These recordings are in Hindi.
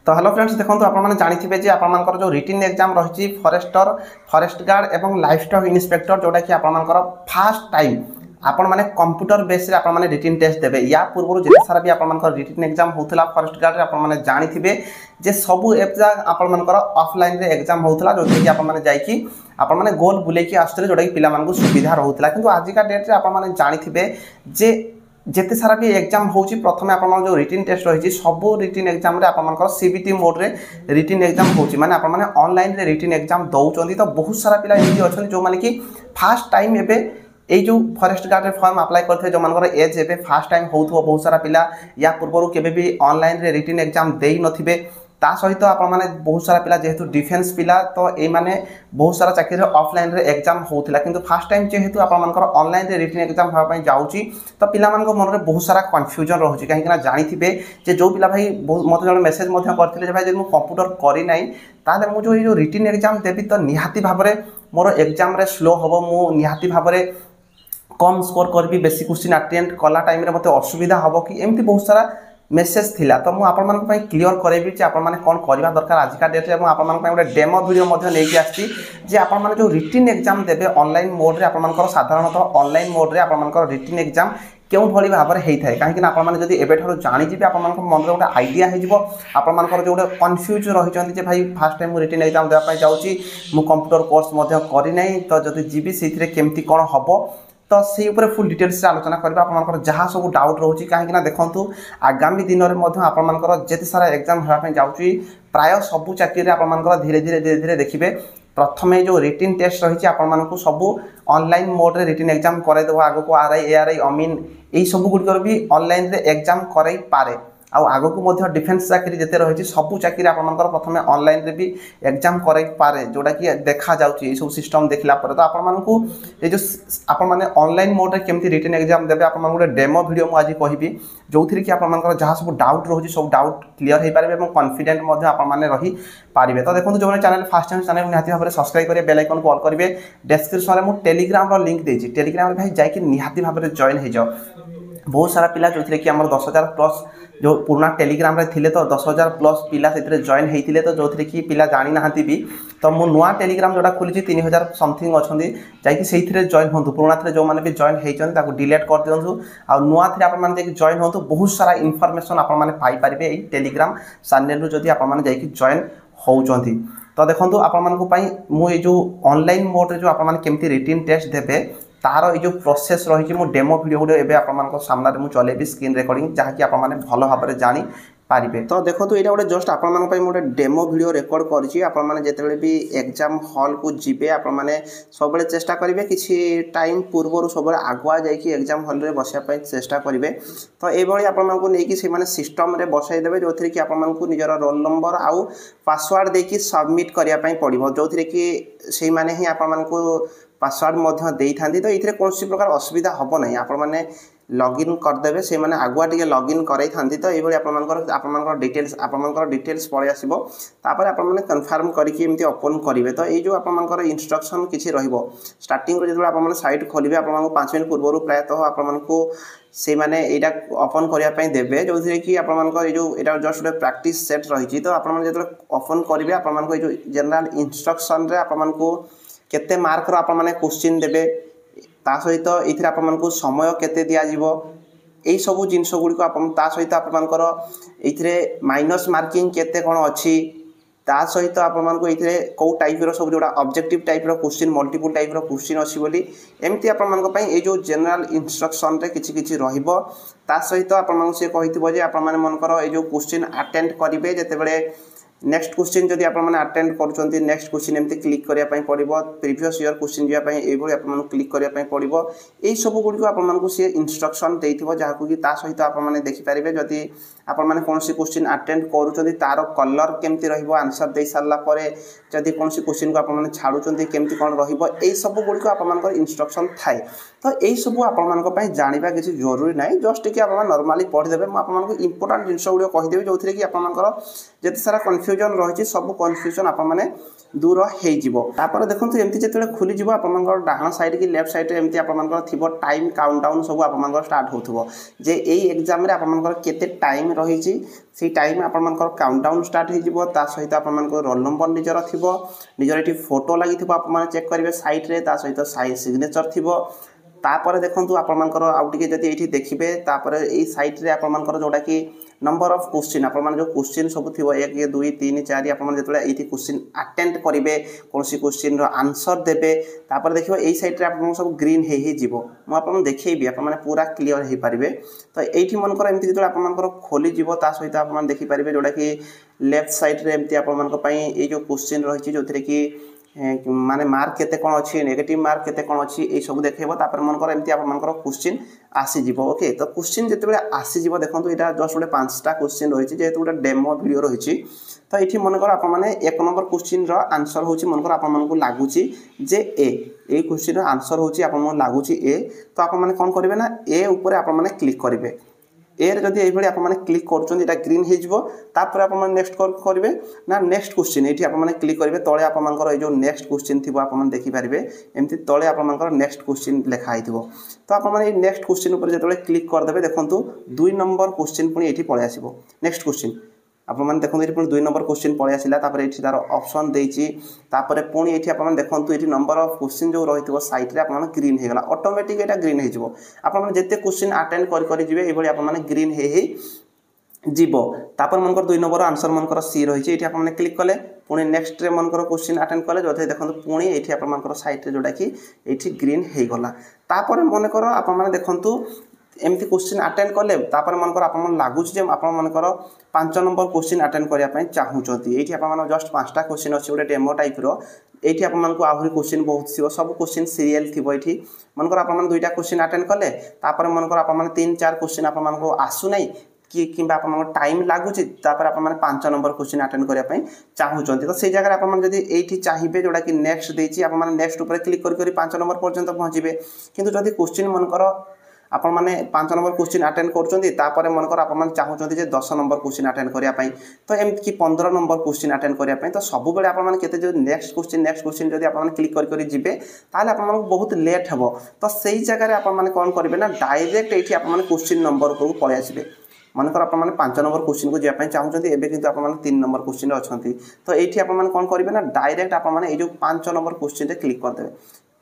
तो हेलो फ्रेंड्स देखो आपने जानते जे आपर जो रिटन एग्जाम रही फॉरेस्टर फॉरेस्ट गार्ड एवं लाइफ स्टॉक इन्स्पेक्टर जोटा कि आपर फास्ट टाइम आपण माने कंप्यूटर बेस रे आपण माने रिटन टेस्ट देबे या पूर्व जिते सारा भी आपण रिटन एग्जाम होतला फॉरेस्ट गार्ड रे आपण माने जानिथिबे जे सबु एग्जाम आपण ऑफलाइन रे एग्जाम होतला जो कि आपण माने जाई कि आपण माने गोल बुले कि आस्तले जोटा कि पिला मानकु सुविधा रहउतला किंतु आज का डेट रे आपण माने जानिथिबे जे जेते सारा भी एग्जाम होची प्रथमे आपण जो रिटन टेस्ट रही सब रिटन एग्जाम रे आपण सीबीटी मोड रे रिटन एग्जाम होची माने आपण माने ऑनलाइन रे रिटन एग्जाम दउचंदी तो बहुत सारा पिला एमती अछन जो माने कि फास्ट टाइम एबे ए जो फॉरेस्ट गार्ड रे फॉर्म अप्लाई करथे जो मानकर एज एबे फास्ट टाइम होथो बहुत सारा पिला या पूर्व केबे भी ऑनलाइन रे रिटन एग्जाम देई नथिबे ता सहित आपण माने बहुत सारा पिला जेहेतु डिफेंस पिला तो ए माने बहुत सारा चाकरी ऑफलाइन रे एग्जाम होथिला किंतु फास्ट टाइम जेहेतु आपण मानकर ऑनलाइन रे रिटन एग्जाम होबा पई जाउची तो पिला मानको मन रे बहुत सारा कंफ्यूजन रहउची काहे कि ना जानिथिबे जे जो पिला भाई मते जण मेसेज मध्य करथिले जे भाई जे मु कंप्यूटर करि नै ताले मु जो रिटन एग्जाम देबी तो निहाती भाबरे मोर एग्जाम रे स्लो हबो मु निहाती भाबरे कम स्कोर करबी बेसी क्वेश्चन अटेम्प्ट कला टाइम रे मते असुविधा हबो कि एमती बहुत सारा मेसेज थिला तो मु आपण मानक पई क्लियर करेबी जे आपण माने कोन करबा दरकार आज का डेट रे हम आपण मानक पई गोटे डेमो वीडियो मध्ये लेके आछि जे आपण माने जो रिटन एग्जाम देबे ऑनलाइन मोड रे आपण मानकर साधारणतः ऑनलाइन मोड रे आपण मानकर रिटन एग्जाम क्यों भली भाव में होता है कहीं आप एवं जाणीजे आप मन गोटे आइडिया होपर जो गोटे कन्फ्यूज रही भाई फास्ट टाइम रिटन एग्जाम देवाई जाऊँगी मु कंप्यूटर कोर्स करना तो जब जीवी से केमती कौन हम तो से ऊपर फुल डिटेल्स आलोचना करबा आपनकर जहाँ सब डाउट रोची कहीं देखंतु आगामी दिन में आपनकर जेते सारा एग्जाम होगा जाऊँगी प्राय सबू चाकरी आपनकर धीरे धीरे देखिए प्रथमे जो रिटन टेस्ट रही आपको सब ऑनलाइन मोड रे रिटन एग्जाम करदेव आग को आरआई एआरआई अमीन यही सब गुड़िकर भी ऑनलाइन रे एग्जाम करई पारे आग को डिफेन्स चाकरी जिते रही सबू चाकरी आपनकर प्रथमे ऑनलाइन रे भी एग्जाम करई पारे जोटा कि देखा जाउची सब सिस्टम देखला पर तो आपको ये जो आपने ऑनलाइन मोड रे केमती रिटन एग्जाम देबे आपन गोटे डेमो वीडियो मु आज कहबी जो थी कि आपनकर जहाँ सब डाउट रोची सब डाउट क्लियर हो पारे और कॉन्फिडेंट आपने रही पारे तो देखो जो चैनल फास्ट टाइम चैनल निहाती भाव में सब्सक्राइब करेंगे बेल आइकन को ऑल करेंगे डिस्क्रिप्शन में मुझे टेलीग्राम लिंक देती टेलीग्राम भाई जाकि निहाती भाव में जॉइन हो जाओ बहुत सारा पिला जो कि आम 10,000 प्लस जो पुराना टेलीग्राम रे थिले तो 10,000 प्लस पिला से जॉइन होते तो जो कि पिला जानी ना भी तो मु नुआ टेलीग्राम जोटा खोली 3,000 समथिंग अच्छा जाकि से जॉइन हूँ पुराना थे जो मैंने भी जॉइन होती डिलीट कर दिखाँ आ नुआ थे आपने जॉइन हूँ बहुत सारा इनफॉरमेशन आपरे टेलीग्राम चैनल जदि आपने जॉइन होती तो देखो आपको जो ऑनलाइन मोड रे जो आपमन रिटन टेस्ट देबे तार ये प्रोसेस रही मो डेमो वीडियो गुड एवं सामने मुझे चलेबी स्क्रीन रिकॉर्डिंग जहाँकि आपने भल भाव में जानी पारे तो देखो यहाँ गोटे just Apte demo video record करते भी एग्जाम हॉल को जीवे आपने सब चेष्टा करेंगे किसी टाइम पूर्व सब आगुआ जाकि एग्जाम हॉल में बसापी चेष्टा करेंगे तो ये आपको नहीं सिस्टम रे बसईदे जो थी कि आपको निजर रोल नंबर आउ पासवर्ड देकी सबमिट करने पड़ो जो थी कि से मैंने ही आपको पासवर्ड दे था तो ये कौन प्रकार असुविधा हम ना आपने लॉगिन करदे से मैंने आगुआ टे लॉगिन कराई था तो ये आपर डिटेल्स पलि आसो तापर आपने कन्फर्म करके ओपन करेंगे तो ये जो आपर इंस्ट्रक्शन किसी स्टार्टिंग जो आप साइट खोलेंगे आपको 5 मिनट पूर्व प्रायतः आपको से मैंने यहाँ ओपन करने देवे जो थी कि आपको जो जस्ट गोटे प्रैक्टिस सेट रही तो आपने ओपन करेंगे आपको जो जनरल इंस्ट्रक्शन आपको केते मार्कर आपने क्वेश्चन देवे ता सहित ये आपको समय केते दिया जीवो यही सब जिनस गुड़िक ता सहित आपंकर ये माइनस मार्किंग केते कौन अच्छी ता सहित आपको ये कौ टाइप सब जोड़ा objective type question multiple type question अच्छी बोली एमती आपको ये जो जनरल इंस्ट्रक्शन रे किछि किछि रहिबो ता सहित आपको से कहिथिबो जे आपन मनकर ये जो क्वेश्चन अटेंड करेंगे जितेबाला नेक्स्ट क्वेश्चन जदि आपने अटेंड कर नेक्स्ट क्वेश्चन एमती क्लिक करने पड़ो प्रीवियस ईयर क्वेश्चन जावाई ये क्लिक करने पड़ो यही सब गुड़िक आपको सी इंस्ट्रक्शन देथिबो जहाँकू कि सहित आपने देखिपारे जदि आपने कौन क्वेश्चन अटेंड करुँच तार कलर केमती रहिबो आंसर दे सारापर जदि कौन क्वेश्चन को आपने छाड़ुंट केमती कौन रही सब गुड़िक आप इंस्ट्रक्शन थाए तो यही सब आप जानवा किसी जरूरी ना जस्ट कि आप नॉर्मली पढ़ीदे मुझे इंपोर्टाट जिन गुड़िक कहीदेवी जो थी कि आपर जिते सारा कन्फ्यूजन रही सब कन्फ्यूजन आपने दूर हो देखो एमती जो खोलीज आपर डाण साइड कि लेफ्ट साइड एमती आपर थी टाइम काउंटडाउन सब आप स्टार्ट हो जे यही एग्जाम आपर केते टाइम रही से टाइम आपर काउंटडाउन स्टार्ट हो सहित आप रोल नंबर निजर थी निजर ये फोटो लगी आप चेक करेंगे सैट्रे सहित सिग्नेचर थी तापर देखो आपर आउ टे ये देखिए तापर ये सैट्रे आपर जोटा कि नंबर ऑफ क्वेश्चन आप जो क्वेश्चन सब थी 1 2 3 4 आप ये क्वेश्चन अटेम्प्ट करेंगे कौन क्वेश्चन आंसर देवे तापर देखिए यही सैट्रे आप सब ग्रीन हो देखी आप पूरा क्लीयर हो पारे तो ये मनकर एमती जो आप खोली सहित आप देखिपारे जोटा कि लेफ्ट साइड्रे एमती आपंपाई जो क्वेश्चन रही जो कि माने मार्क केते कोन अछि नेगेटिव मार्क केते कोन अछि ए सब देखैबो तापर मनकर एमती आपनकर क्वेश्चन आसी जिवो ओके तो क्वेश्चन जेतेबेले आसी जिवो देखंतु एटा जस्ट गोटे 5टा क्वेश्चन रहिछि जेतु गोटे डेमो वीडियो रहिछि तो एठी मनकर आप माने 1 नंबर क्वेश्चन रो आंसर होछि मनकर आप मानकु लागुछि जे ए क्वेश्चन रो आंसर होछि आप मन लागुछि ए तो आप माने कोन करिवे ना ए ऊपर आप माने क्लिक करिवे एर जदि ये आप क्लिक कर ग्रीन होपर आप नेक्स्ट करेंगे ना नेक्स्ट क्वेश्चन ये आप क्लिक करेंगे तले आप जो नेक्स्ट क्वेश्चन थी आप देखिपारे एमती तले आप नेक्स्ट क्वेश्चन लिखाई तो आप नेक्स्ट क्वेश्चन जो क्लिक करदे देखो 2 नंबर क्वेश्चन पुणी ये पलि आसो नेक्स्ट क्वेश्चन आप देखो ये 2 नंबर क्वेश्चन पलि आसला ये तार ऑप्शन देती पुणी ये आप देखो ये नंबर ऑफ क्वेश्चन जो रही सैट्रे आप ग्रीन होगा ऑटोमेटिक ये ग्रीन हो जिते क्वेश्चन अटेंड करेंगे ये ग्रीन हो तापर मनकर 2 नंबर आंसर मनकर सी रही है आप क्लिक कले पुणी नेक्स्ट मनकर क्वेश्चन अटेंड कले जो देखो पुणी ये आप सैट्रे जोटा कि ये ग्रीन होगला तापर मनकर आप देखु एमती क्वेश्चन अटेंड कले तापर मनकर आप लगुच आप मनकर 5 नंबर क्वेश्चन अटेंड करने चाहूँगी ये आप जस्ट 5टा क्वेश्चन अच्छे गोटे डेमो टाइप ये आपको आहरी क्वेश्चन बहुत थी सब क्वेश्चन सीरियल थी ये मनकर आप 2टा क्वेश्चन अटेंड कले तापर मनकर आप 3-4 क्वेश्चन आपको आसुना कि आप टाइम लगुच आप 5 नंबर क्वेश्चन अटेंड करने चाहूँगी तो से जगह आप ये चाहिए जोटा कि नेक्स्ट देती आप नेक्स्ट ऊपर क्लिक कर 5 नंबर पर्यंत पहुँचे किंतु जदि क्वेश्चन मनकर आपण मैंने 5 नंबर क्वेश्चन अटेंड कर मनकर आप चाहूँगी 10 नंबर क्वेश्चन अटेंड करने तो एमती कि 15 नंबर क्वेश्चन अटेंड करने तो सब बेले आपते जो नेक्स्ट क्वेश्चन जब आप क्लिक करेंगे ताले आप बहुत लेट हे तो सही जगह आप कौन करेंगे ना डायरेक्ट ये आप क्वेश्चन नंबर को पलि आसबे मनकर आप 5 नंबर क्वेश्चन को जावाई चाहूँगी एवं किंतु आप 3 नंबर क्वेश्चन अच्छा तो ये आप कौन करेंगे ना डायरेक्ट आप जो 5 नंबर क्वेश्चन क्लिक करदे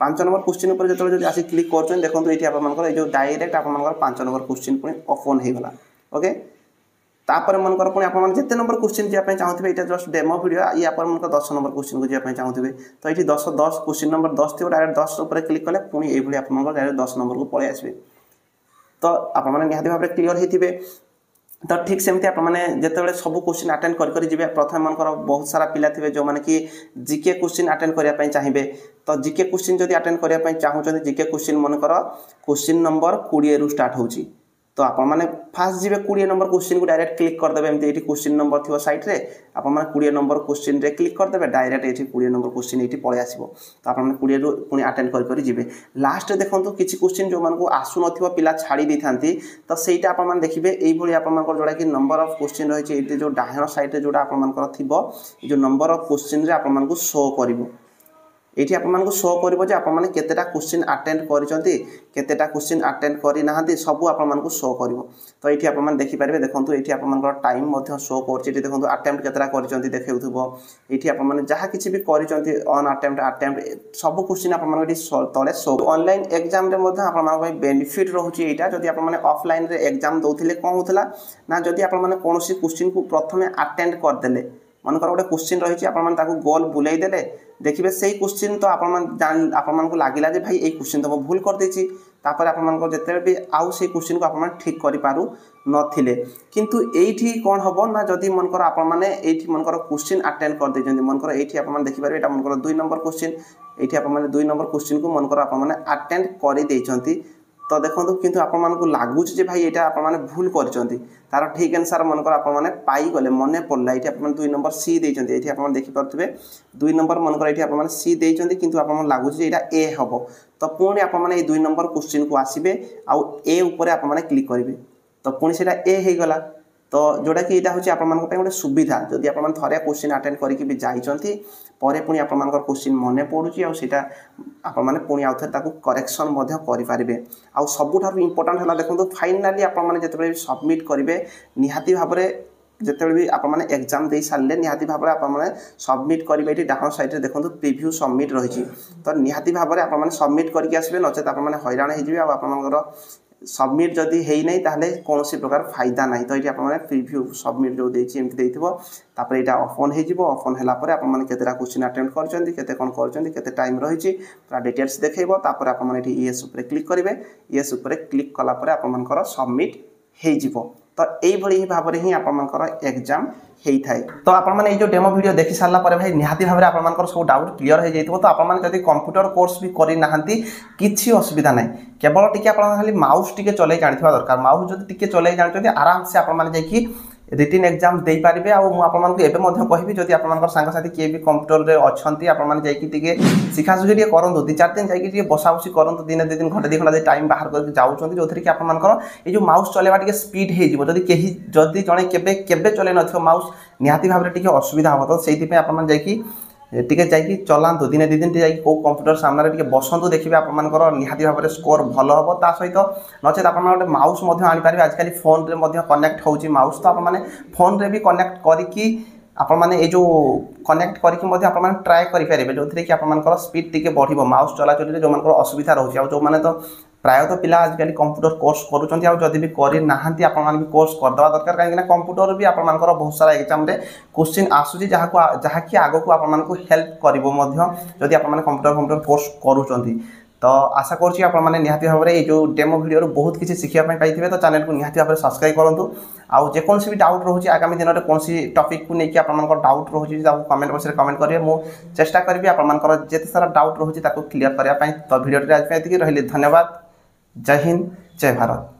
5 नंबर क्वेश्चन पर जो आसी क्लिक कर देखो ये आप जो डायरेक्ट आप 5 नंबर क्वेश्चन पुणी ओपन होगला ओके तापर मनकर पुणी आप जिते नंबर क्वेश्चन जावाई चाहूँगे ये जस्ट डेमो वीडियो ये आप 10 नंबर क्वेश्चन को जावाई चाहूँगे तो ये 10 क्वेश्चन नंबर 10 थी डायरेक्ट 10 ऊपर क्लिक कले पुणी ये आप डायरेक्ट 10 नंबर को पलि आसबे तो आप निहाती भाव क्लीयर होते तो ठीक सेमती आपने जिते सब क्वेश्चन अटेंड करेंगे प्रथम मनकर बहुत सारा पिला थे जो मैंने कि जीके क्वेश्चन अटेंड करने चाहिए तो जीके क्वेश्चन जब अटेंड करने चाहूँगी जीके क्वेश्चन मनकर क्वेश्चन नंबर 20 रु स्टार्ट होची तो आप फास्ट जी 20 नंबर क्वेश्चन को डायरेक्ट क्लिक करदे एमती ये क्वेश्चन नंबर थी सैट्रे आप 20 नंबर क्वेश्चन रे क्लिक करदे डायरेक्ट ये 20 नंबर क्वेश्चन ये पलि आसो तो आप 20 रु पुणी अटेंड करेंगे लास्ट देखो किसी क्वेश्चन जो मानक आसु न पिला छाड़ी दी था तो सहीटा आप देखिए ये आप जोड़ा कि नंबर ऑफ क्वेश्चन रही है जो डाहाण साइड जोड़ा आप जो नंबर ऑफ क्वेश्चन आपको शो कर ये आपको शो कर आपने केतेटा क्वेश्चन अटेंड करतेटा क्वेश्चन अटेंड करना सब आपको शो कर तो ये आप देखिपारे देखो ये आप टाइम शो कर देखो अटेम्प्ट केतेटा कर देखो ये आप जहाँ किसी भी कर अटेम्प्ट सब क्वेश्चन आप तले शो ऑनलाइन एग्जाम रे बेनिफिट रोचे यहाँ जब आप ऑफलाइन एग्जाम दौले कौन होता ना जदि आप कौन क्वेश्चन को प्रथम अटेंड करदे मनकर गोटे क्वेश्चन रही है गोल बुलाई देले देखिए से क्वेश्चन तो आपको लगिला भाई ये क्वेश्चन तो भूल कर देछि तापर आप जिते भी आउ से क्वेश्चन को आप ठीक करूँ नथिले किंतु एठी कौन हम ना जदि मनकर आपने मनकर क्वेश्चन अटेंड कर दे मनकर ये आप देखिपारे ये मनकर 2 नंबर क्वेश्चन ये आप 2 नंबर क्वेश्चन को मनकर आपने अटेंड कर तो देखो किंतु आपको लगुच भाई ये आप भूल कर तार ठीक आंसर मनकर आपने पाईगले मन पड़ा ये आप 2 नंबर सी देते ये आप देखिपे 2 नंबर मनकर ये आप सी देते किंतु आप लगुच ये ए हम तो पुणी आपने 2 नंबर क्वेश्चन को आसबे आउ ए ऊपर आप क्लिक करेंगे तो पुणी से ए होगला तो जोटा कि यहाँ हूँ आप गोटे सुविधा जदि आप थे क्वेश्चन अटेंड करके जाइए पुणी आप क्वेश्चन मन पड़ुची आटा आपने पुणी आउ थे करेक्शन करेंगे आउ सबुठ इम्पोर्टाट है देखो फाइनाली आपने सबमिट करेंगे निहाती भाव में जिते भी आपने एग्जाम दे सारे निहाती भाव में आपने सबमिट करेंगे ये डाउन साइड देखो प्रिव्यू सबमिट रही तो निहाती भाव में आपने सबमिट करके आसबे नचेत आपने हैरान हो आपंकर सबमिट जदि है नहीं ताहले कौन प्रकार फायदा ना तो ये आपने प्रिव्यू सबमिट जो देती तापर यहाँ ओपन होपन है आपने केतेटा क्वेश्चन अटेम्प्ट करते कौन करते टाइम रही पूरा डिटेल्स देखो तापर आपने येस क्लिक करेंगे येस क्लिक कलापर आपर सबमिट हो तो यही भाव में ही आपर एग्जाम होता है। तो आपने जो डेमो वीडियो देखी सारा भाई निहाती भाव में आपर सब डाउट क्लीयर हो जाइए तो आपने कंप्यूटर कोर्स भी करना किसी असुविधा ना केवल टी खाली माउस टी चल जानी दरकार माउस जब चल जानते आराम से आपने रिटिन एग्जाम दे पारे आपको कहबी जब आप सांगसाथी किए भी कंप्यूटर अच्छी आपने शिखाशुखी करूँ 2-4 दिन जाकि बसा बसी करूँ दिन 2 दिन घंटे 2 घंटा टाइम बाहर करके जाऊँ जो कि आपंकर ये माउस चलेगा टी स्पीड हो जदि जड़े के चल न माउस निहाती भाव में असुविधा हम तो से जाकि चलातु दिन 2 दिन कौ कंप्यूटर सामने बसतु देखिए आपर निहाती भाव में स्कोर भल हम ता सहित नचेत आप गोटे माउस आनीपारे आजिकल फोन में कनेक्ट हो माउस तो आपने फोन में भी कनेक्ट करके आपने ये जो कनेक्ट करके ट्राए करेंगे जो थी कि आपर स्पीड टी बढ़ माउस चलाचल जो असुविधा रोचे जो मैंने तो प्रायतः पिला आजिकल कंप्यूटर कोर्स करुँच भी करना आपने भी कोर्स करदे दरकार कहीं कंप्यूटर भी आपर बहुत सारा एग्जाम क्वेश्चन आसूसी जहाँकि आग को आपको हेल्प करी कंप्यूटर कोर्स करुँच तो आशा करुँच निहाती भाव में जो डेमो वीडियो बहुत किसी शिखापी पाइबे तो चैनल को निहाती भाव में सब्सक्राइब करूँ आउ जेकोसी भी डाउट रोचे आगामी दिन में कौन टॉपिक को लेकिन आप डाउट रोचे कमेंट बॉक्स में कमेंट करेंगे मुझे चेष्टा करी आपर जिते सारा डाउट रोचे क्लीयर करने तो भिडियो आज ये रही धन्यवाद। जय हिंद जय भारत।